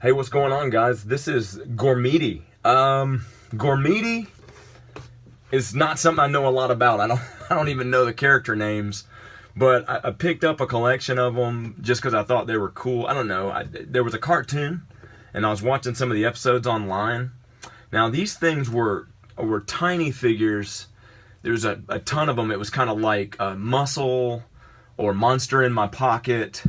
Hey, what's going on, guys? This is Gormiti. Gormiti is not something I know a lot about. I don't even know the character names, but I picked up a collection of them just because I thought they were cool. I don't know. There was a cartoon, and I was watching some of the episodes online. Now, these things were tiny figures. There's a ton of them. It was kind of like Muscle or Monster in My Pocket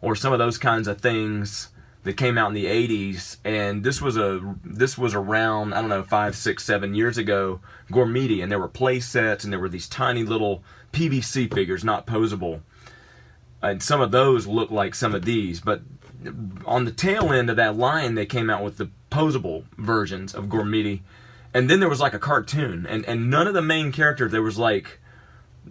or some of those kinds of things that came out in the 80s, and this was around, I don't know, 5, 6, 7 years ago, Gormiti, and there were play sets, and there were these tiny little PVC figures, not posable, and some of those look like some of these, but on the tail end of that line, they came out with the posable versions of Gormiti, and then there was like a cartoon, and none of the main characters, there was like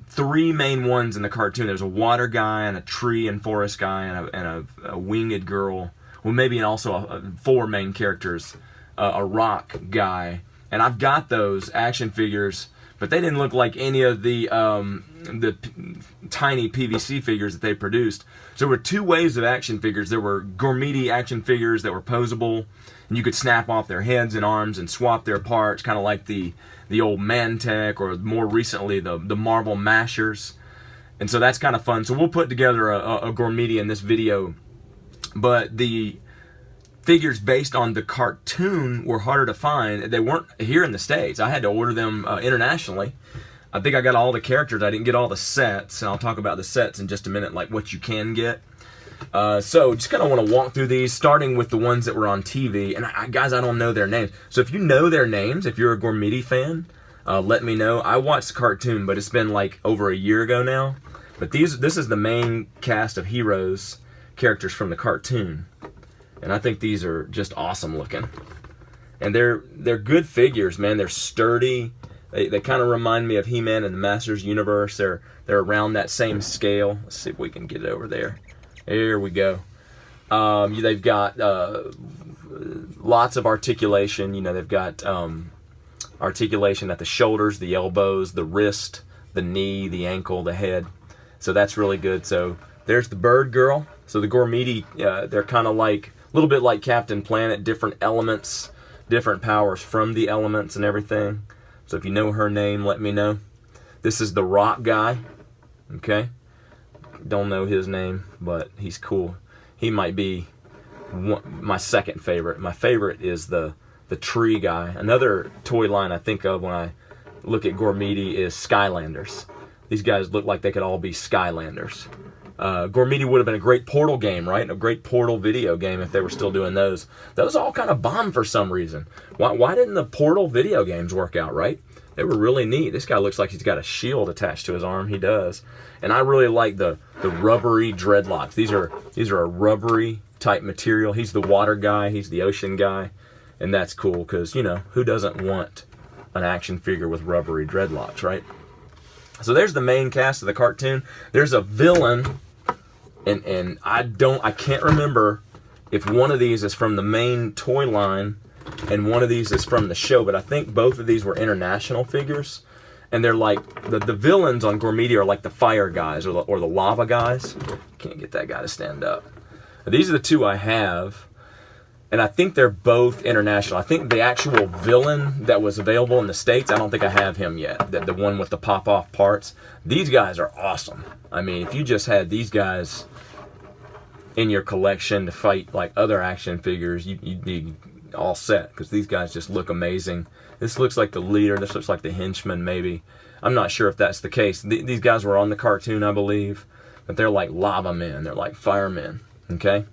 3 main ones in the cartoon. There was a water guy, and a tree and forest guy, and a winged girl. Well, maybe also 4 main characters, a rock guy, and I've got those action figures, but they didn't look like any of the tiny PVC figures that they produced. So there were 2 waves of action figures. There were Gormiti action figures that were posable, and you could snap off their heads and arms and swap their parts, kind of like the old Mantech, or more recently the Marvel Mashers. And so that's kind of fun. So we'll put together a Gormiti in this video. But the figures based on the cartoon were harder to find. They weren't here in the States. I had to order them internationally. I think I got all the characters. I didn't get all the sets, and I'll talk about the sets in just a minute, like what you can get. So just kind of want to walk through these, starting with the ones that were on TV. And guys, I don't know their names. So if you know their names, if you're a Gormiti fan, let me know. I watched the cartoon, but it's been like over a year ago now. But this is the main cast of heroes, characters from the cartoon, and I think these are just awesome looking, and they're good figures, man. They're sturdy. They kind of remind me of He-Man and the Masters Universe. They're around that same scale. Let's see if we can get it over there. There we go. They've got lots of articulation. You know, they've got articulation at the shoulders, the elbows, the wrist, the knee, the ankle, the head. So that's really good. So there's the bird girl. So the Gormiti, they're kind of like, a little bit like Captain Planet, different elements, different powers from the elements and everything. So if you know her name, let me know. This is the rock guy, okay? Don't know his name, but he's cool. He might be my second favorite. My favorite is the tree guy. Another toy line I think of when I look at Gormiti is Skylanders. These guys look like they could all be Skylanders. Gormiti would have been a great Portal game, right? A great Portal video game if they were still doing those. Those all kind of bombed for some reason. Why didn't the Portal video games work out, right? They were really neat. This guy looks like he's got a shield attached to his arm. He does. And I really like the rubbery dreadlocks. These are a rubbery type material. He's the water guy. He's the ocean guy. And that's cool because, you know, who doesn't want an action figure with rubbery dreadlocks, right? So there's the main cast of the cartoon. There's a villain. And I can't remember if one of these is from the main toy line and one of these is from the show, but I think both of these were international figures. And they're like, the villains on Gormiti are like the fire guys or the lava guys. Can't get that guy to stand up. These are the 2 I have, and I think they're both international. I think the actual villain that was available in the States, I don't think I have him yet, the one with the pop-off parts. These guys are awesome. I mean, if you just had these guys in your collection to fight like other action figures, you'd be all set, because these guys just look amazing. This looks like the leader. This looks like the henchman, maybe. I'm not sure if that's the case. These guys were on the cartoon, I believe, but they're like lava men. They're like firemen, okay?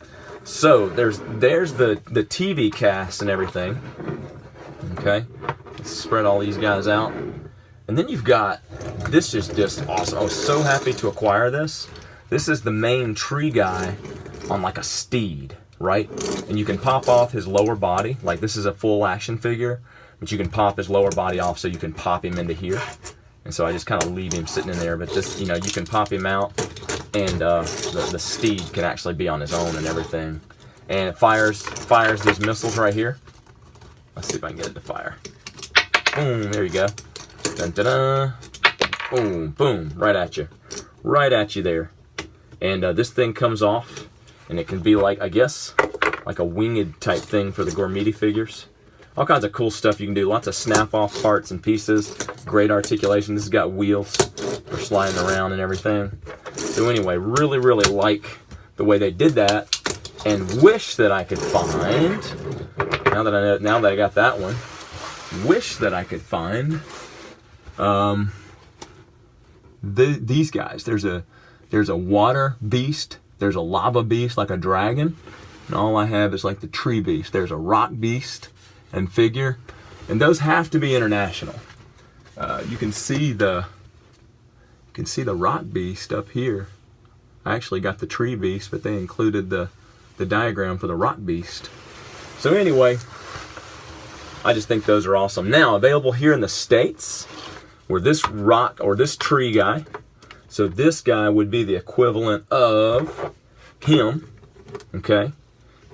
So there's the TV cast and everything, okay? Let's spread all these guys out. And then you've got, this is just awesome. I was so happy to acquire this. This is the main tree guy on like a steed, right? And you can pop off his lower body. Like, this is a full action figure, but you can pop his lower body off so you can pop him into here. And so I just kind of leave him sitting in there, but this, you know, you can pop him out, and the steed can actually be on his own and everything. And it fires these missiles right here. Let's see if I can get it to fire. Boom, there you go. Dun, dun, dun. Boom, boom, right at you there. And this thing comes off, and it can be like, I guess, like a winged type thing for the Gormiti figures. All kinds of cool stuff you can do. Lots of snap-off parts and pieces. Great articulation. This has got wheels for sliding around and everything. So anyway, really, really like the way they did that, and wish that I could find, now that I got that one, wish that I could find these guys. There's a water beast. There's a lava beast like a dragon. And all I have is like the tree beast. There's a rock beast and figure. And those have to be international. You can see the rock beast up here. I actually got the tree beast, but they included the diagram for the rock beast. So anyway, I just think those are awesome. Now, available here in the States, where this rock or this tree guy, so this guy would be the equivalent of him, okay?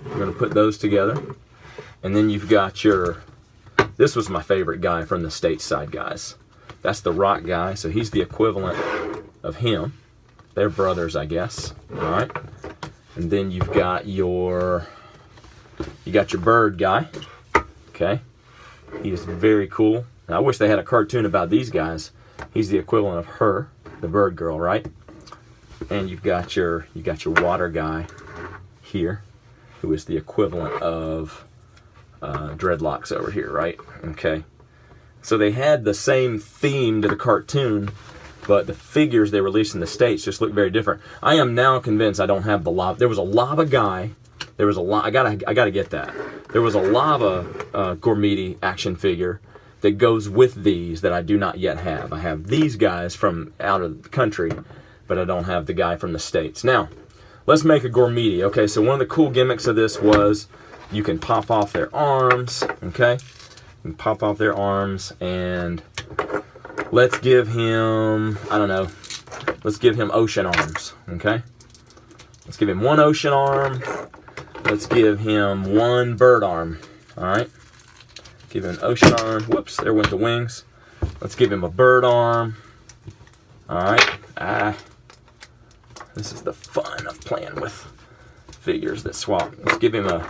We're gonna put those together. And then you've got this was my favorite guy from the stateside guys. That's the rock guy, so he's the equivalent of him. They're brothers, I guess, all right? And then you've got your bird guy, okay? He is very cool. Now, I wish they had a cartoon about these guys. He's the equivalent of her, the bird girl, right? And you've got your water guy here, who is the equivalent of Dreadlocks over here, right? Okay. So they had the same theme to the cartoon, but the figures they released in the States just look very different. I am now convinced I don't have the lava. There was a lava guy. There was a I gotta get that. There was a lava Gormiti action figure that goes with these that I do not yet have. I have these guys from out of the country, but I don't have the guy from the States. Now, let's make a Gormiti. Okay, so one of the cool gimmicks of this was you can pop off their arms, okay? You can pop off their arms, and let's give him, I don't know, let's give him ocean arms, okay? Let's give him one ocean arm. Let's give him one bird arm, all right? Give him an ocean arm. Whoops, there went the wings. Let's give him a bird arm. All right. This is the fun of playing with figures that swap. Let's give him the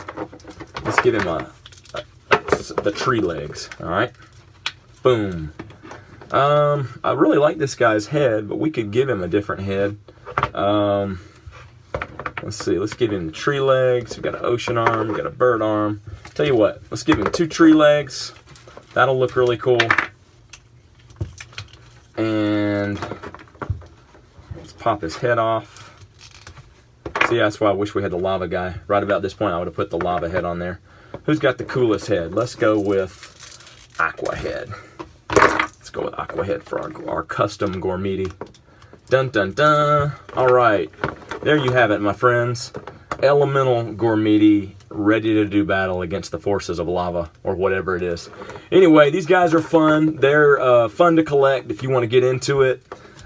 tree legs. All right. Boom. I really like this guy's head, but we could give him a different head. Let's see. Let's give him the tree legs. We got an ocean arm. We got a bird arm. Tell you what. Let's give him 2 tree legs. That'll look really cool. And let's pop his head off. See, that's why I wish we had the lava guy. Right about this point, I would have put the lava head on there. Who's got the coolest head? Let's go with Aqua Head. Let's go with Aqua Head for our custom Gormiti. Dun dun dun. All right. There you have it, my friends. Elemental Gormiti, ready to do battle against the forces of lava, or whatever it is. Anyway, these guys are fun. They're fun to collect if you want to get into it.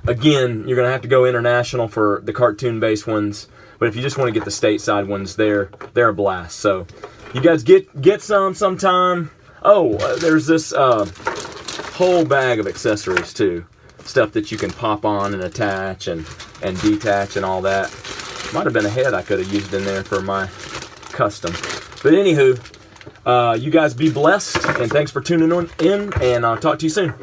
Again, you're going to have to go international for the cartoon-based ones, but if you just want to get the stateside ones, they're a blast. So, you guys get some sometime. Oh, there's this whole bag of accessories, too. Stuff that you can pop on and attach and detach and all that. Might have been a head I could have used in there for my custom. But anywho, you guys be blessed, and thanks for tuning in, and I'll talk to you soon.